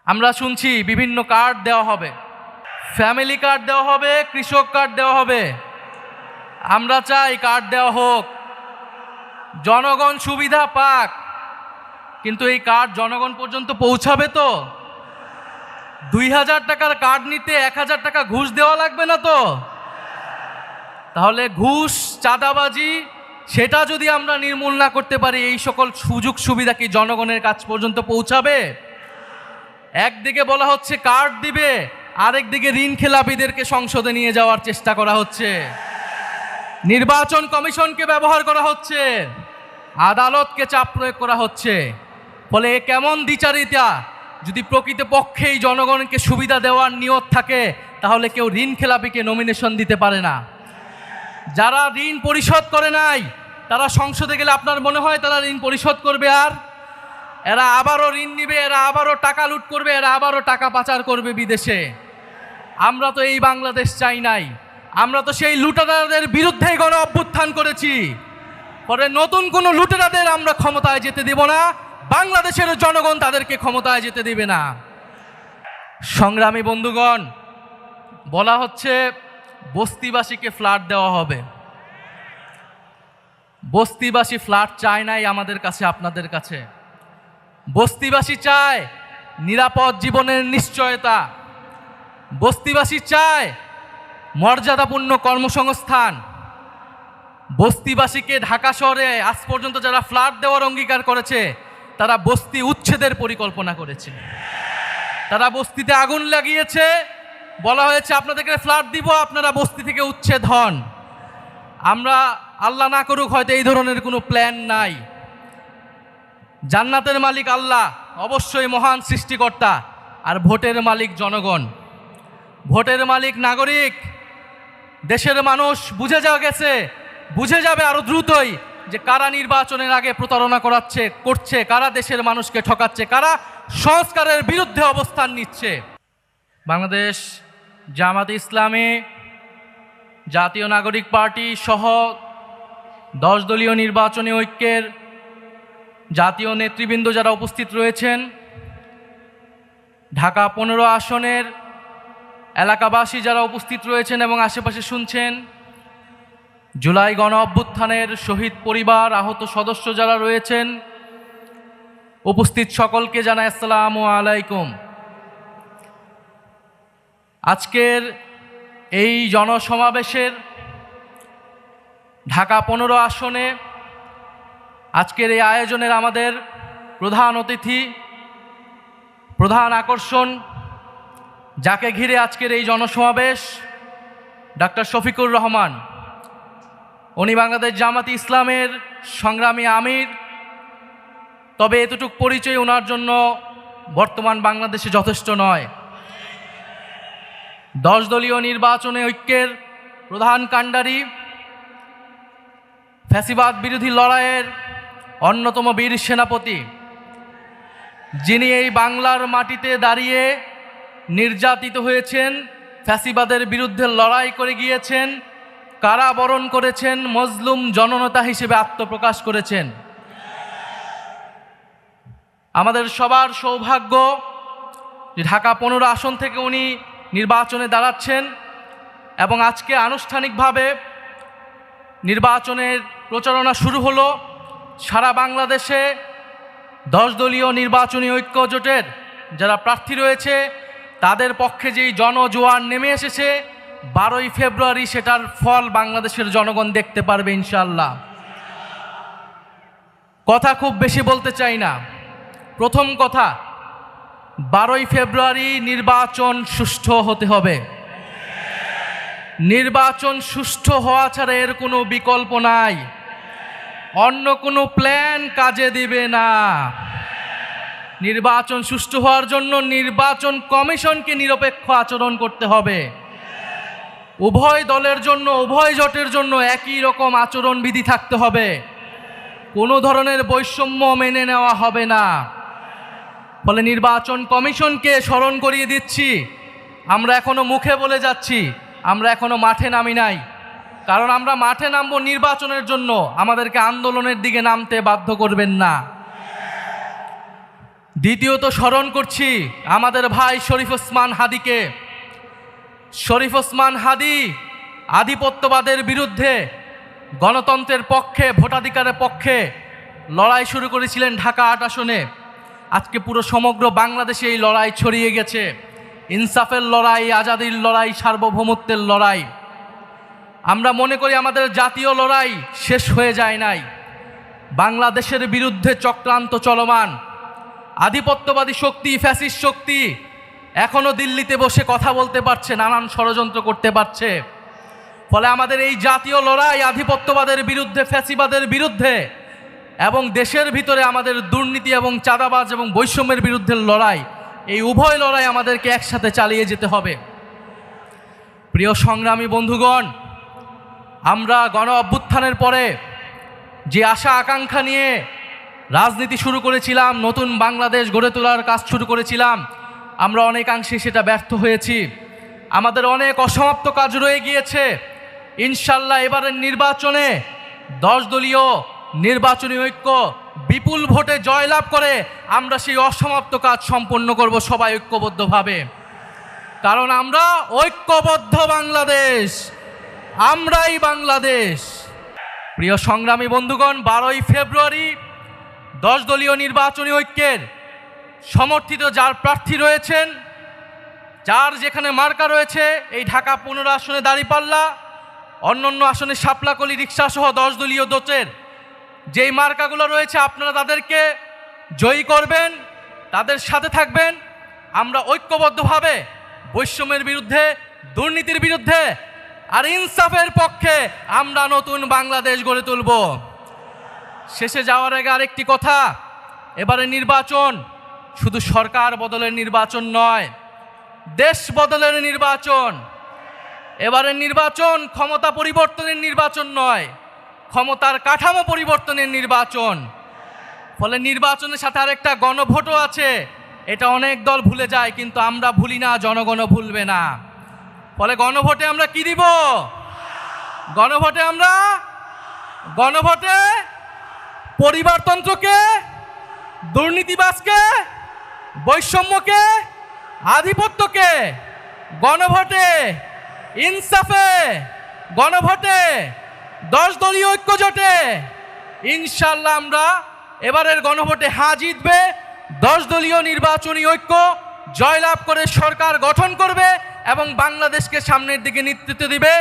আমরা শুনছি বিভিন্ন কার্ড দেওয়া হবে, ফ্যামিলি কার্ড দেওয়া হবে, কৃষক কার্ড দেওয়া হবে। আমরা চাই কার্ড দেওয়া হোক, জনগণ সুবিধা পাক, কিন্তু এই কার্ড জনগণ পর্যন্ত পৌঁছাবে তো? 2000 টাকার কার্ড নিতে 1000 টাকা ঘুষ দেওয়া লাগবে না তো? তাহলে ঘুষ, চাঁদাবাজি সেটা যদি আমরা নির্মূল না করতে পারি, এই সকল সুযোগ সুবিধা কি জনগণের কাছ পর্যন্ত পৌঁছাবে? একদিকে বলা হচ্ছে কার্ড দিবে, আরেকদিকে ঋণ খেলাপিদেরকে সংসদে নিয়ে যাওয়ার চেষ্টা করা হচ্ছে, নির্বাচন কমিশনকে ব্যবহার করা হচ্ছে, আদালতকে চাপ প্রয়োগ করা হচ্ছে। ফলে কেমন দ্বিচারিতা? যদি প্রকৃতপক্ষেই জনগণকে সুবিধা দেওয়ার নিয়ত থাকে, তাহলে কেউ ঋণ খেলাপিকে নমিনেশন দিতে পারে না। যারা ঋণ পরিশোধ করে নাই, তারা সংসদে গেলে আপনার মনে হয় তারা ঋণ পরিশোধ করবে? আর এরা আবারও ঋণ নিবে, এরা আবারও টাকা লুট করবে, এরা আবারও টাকা পাচার করবে বিদেশে। আমরা তো এই বাংলাদেশ চাই নাই, আমরা তো সেই লুটেরাদের বিরুদ্ধে গণ অভ্যুত্থান করেছি। পরে নতুন কোনো লুটেরাদের আমরা ক্ষমতায় যেতে দেব না, বাংলাদেশের জনগণ তাদেরকে ক্ষমতায় যেতে দেবে না। সংগ্রামী বন্ধুগণ, বলা হচ্ছে বস্তিবাসীকে ফ্ল্যাট দেওয়া হবে। বস্তিবাসী ফ্ল্যাট চায় নাই আমাদের কাছে, আপনাদের কাছে। বস্তিবাসী চায় নিরাপদ জীবনের নিশ্চয়তা, বস্তিবাসী চায় মর্যাদাপূর্ণ কর্মসংস্থান। বস্তিবাসীকে ঢাকা শহরে আজ পর্যন্ত যারা ফ্ল্যাট দেওয়ার অঙ্গীকার করেছে, তারা বস্তি উচ্ছেদের পরিকল্পনা করেছে। তারা বস্তিতে আগুন লাগিয়েছে, বলা হয়েছে আপনাদেরকে ফ্ল্যাট দিব, আপনারা বস্তি থেকে উচ্ছেদ হন। আমরা আল্লাহ না করুক হয়তো এই ধরনের কোনো প্ল্যান নাই। জান্নাতের মালিক আল্লাহ, অবশ্যই মহান সৃষ্টিকর্তা, আর ভোটের মালিক জনগণ, ভোটের মালিক নাগরিক। দেশের মানুষ বুঝে যাবে আরো দ্রুতই যে কারা নির্বাচনের আগে প্রতারণা করছে, কারা দেশের মানুষকে ঠকাচ্ছে, কারা সংস্কারের বিরুদ্ধে অবস্থান নিচ্ছে। বাংলাদেশ জামাত ইসলামী, জাতীয় নাগরিক পার্টি সহ 10 দলীয় নির্বাচনী ঐক্যের জাতীয় নেতৃবৃন্দ যারা উপস্থিত রয়েছেন, ঢাকা 15 আসনের এলাকাবাসী যারা উপস্থিত রয়েছেন এবং আশেপাশে শুনছেন, জুলাই গণ অভ্যুত্থানের শহীদ পরিবার, আহত সদস্য যারা রয়েছেন, উপস্থিত সকলকে জানাই আসসালামু আলাইকুম। আজকের এই জনসমাবেশের ঢাকা 15 আসনে আজকের এই আয়োজনের আমাদের প্রধান অতিথি, প্রধান আকর্ষণ, যাকে ঘিরে আজকের এই জনসমাবেশ, ডাক্তার শফিকুর রহমান। উনি বাংলাদেশ জামাত ইসলামের সংগ্রামী আমির। তবে এতটুক পরিচয় ওনার জন্য বর্তমান বাংলাদেশে যথেষ্ট নয়। 10 দলীয় নির্বাচনে ঐক্যের প্রধান কাণ্ডারি, ফ্যাসিবাদ বিরোধী লড়াইয়ের অন্যতম বীর সেনাপতি, যিনি এই বাংলার মাটিতে দাঁড়িয়ে নির্যাতিত হয়েছেন, ফ্যাসিবাদের বিরুদ্ধে লড়াই করে গিয়েছেন, কারাবরণ করেছেন, মজলুম জননেতা হিসেবে আত্মপ্রকাশ করেছেন। আমাদের সবার সৌভাগ্য যে ঢাকা 15 আসন থেকে উনি নির্বাচনে দাঁড়াচ্ছেন এবং আজকে আনুষ্ঠানিকভাবে নির্বাচনের প্রচারণা শুরু হলো। সারা বাংলাদেশে 10 দলীয় নির্বাচনী ঐক্য জোটের যারা প্রার্থী রয়েছে, তাদের পক্ষে যেই জনজোয়ার নেমে এসেছে, 12ই ফেব্রুয়ারি সেটার ফল বাংলাদেশের জনগণ দেখতে পারবে ইনশাআল্লাহ। কথা খুব বেশি বলতে চাই না। প্রথম কথা, 12ই ফেব্রুয়ারি নির্বাচন সুষ্ঠু হতে হবে। নির্বাচন সুষ্ঠু হওয়া ছাড়া এর কোনো বিকল্প নাই। অন্য কোনো প্ল্যান কাজে দিবে না। নির্বাচন সুষ্ঠু হওয়ার জন্য নির্বাচন কমিশনকে নিরপেক্ষ আচরণ করতে হবে। উভয় দলের জন্য, উভয় জোটের জন্য একই রকম আচরণবিধি থাকতে হবে। কোনো ধরনের বৈষম্য মেনে নেওয়া হবে না। ফলে নির্বাচন কমিশনকে স্মরণ করিয়ে দিচ্ছি, আমরা এখনো মুখে বলে যাচ্ছি, আমরা এখনো মাঠে নামি নাই। কারণ আমরা মাঠে নামবো নির্বাচনের জন্য, আমাদেরকে আন্দোলনের দিকে নামতে বাধ্য করবেন না। দ্বিতীয়ত স্মরণ করছি আমাদের ভাই শরীফ ওসমান হাদিকে। শরীফ ওসমান হাদি আধিপত্যবাদের বিরুদ্ধে, গণতন্ত্রের পক্ষে, ভোটাধিকারের পক্ষে লড়াই শুরু করেছিলেন ঢাকা ৮ আসনে। আজকে পুরো সমগ্র বাংলাদেশে এই লড়াই ছড়িয়ে গেছে। ইনসাফের লড়াই, আজাদির লড়াই, সার্বভৌমত্বের লড়াই। আমরা মনে করি আমাদের জাতীয় লড়াই শেষ হয়ে যায় নাই। বাংলাদেশের বিরুদ্ধে চক্রান্ত চলমান। আধিপত্যবাদী শক্তি, ফ্যাসিস্ট শক্তি এখনও দিল্লিতে বসে কথা বলতে পারছে, নানান ষড়যন্ত্র করতে পারছে। ফলে আমাদের এই জাতীয় লড়াই আধিপত্যবাদের বিরুদ্ধে, ফ্যাসিবাদের বিরুদ্ধে এবং দেশের ভিতরে আমাদের দুর্নীতি এবং চাঁদাবাজ এবং বৈষম্যের বিরুদ্ধে লড়াই, এই উভয় লড়াই আমাদেরকে একসাথে চালিয়ে যেতে হবে। প্রিয় সংগ্রামী বন্ধুগণ, আমরা গণ অভ্যুত্থানের পরে যে আশা আকাঙ্ক্ষা নিয়ে রাজনীতি শুরু করেছিলাম, নতুন বাংলাদেশ গড়ে তোলার কাজ শুরু করেছিলাম, আমরা অনেকাংশে সেটা ব্যর্থ হয়েছি। আমাদের অনেক অসমাপ্ত কাজ রয়ে গিয়েছে। ইনশাল্লাহ এবারের নির্বাচনে 10 দলীয় নির্বাচনী ঐক্য বিপুল ভোটে জয়লাভ করে আমরা সেই অসমাপ্ত কাজ সম্পন্ন করব সবাই ঐক্যবদ্ধভাবে। কারণ আমরা ঐক্যবদ্ধ বাংলাদেশ, আমরাই বাংলাদেশ। প্রিয় সংগ্রামী বন্ধুগণ, 12ই ফেব্রুয়ারি 10 দলীয় নির্বাচনী ঐক্যের সমর্থিত যার প্রার্থী রয়েছেন, যার যেখানে মার্কা রয়েছে, এই ঢাকা 15 আসনে দাঁড়িপাল্লা, অন্যান্য আসনে শাপলাকলি, রিক্সা সহ 10 দলীয় দোচের যেই মার্কাগুলো রয়েছে, আপনারা তাদেরকে জয়ী করবেন, তাদের সাথে থাকবেন। আমরা ঐক্যবদ্ধভাবে বৈষম্যের বিরুদ্ধে, দুর্নীতির বিরুদ্ধে আর ইনসাফের পক্ষে আমরা নতুন বাংলাদেশ গড়ে তুলব। শেষে যাওয়ার আগে আরেকটি কথা, এবারে নির্বাচন শুধু সরকার বদলের নির্বাচন নয়, দেশ বদলের নির্বাচন। এবারের নির্বাচন ক্ষমতা পরিবর্তনের নির্বাচন নয়, ক্ষমতার কাঠামো পরিবর্তনের নির্বাচন। ফলে নির্বাচনের সাথে আরেকটা গণভোটও আছে। এটা অনেক দল ভুলে যায়, কিন্তু আমরা ভুলি না, জনগণও ভুলবে না। ফলে গণভোটে আমরা কি দিব? গণভোটে পরিবারতন্ত্রকে, দুর্নীতিবাজকে, বৈষম্যকে, আধিপত্যকে, গণভোটে ইনসাফে, গণভোটে 10 দলীয় ঐক্য জোটে ইনশাল্লাহ আমরা এবারের গণভোটে হ্যাঁ জিতবে। 10 দলীয় নির্বাচনী ঐক্য জয়লাভ করে সরকার গঠন করবে এবং বাংলাদেশকে সামনের দিকে নেতৃত্ব দিবে।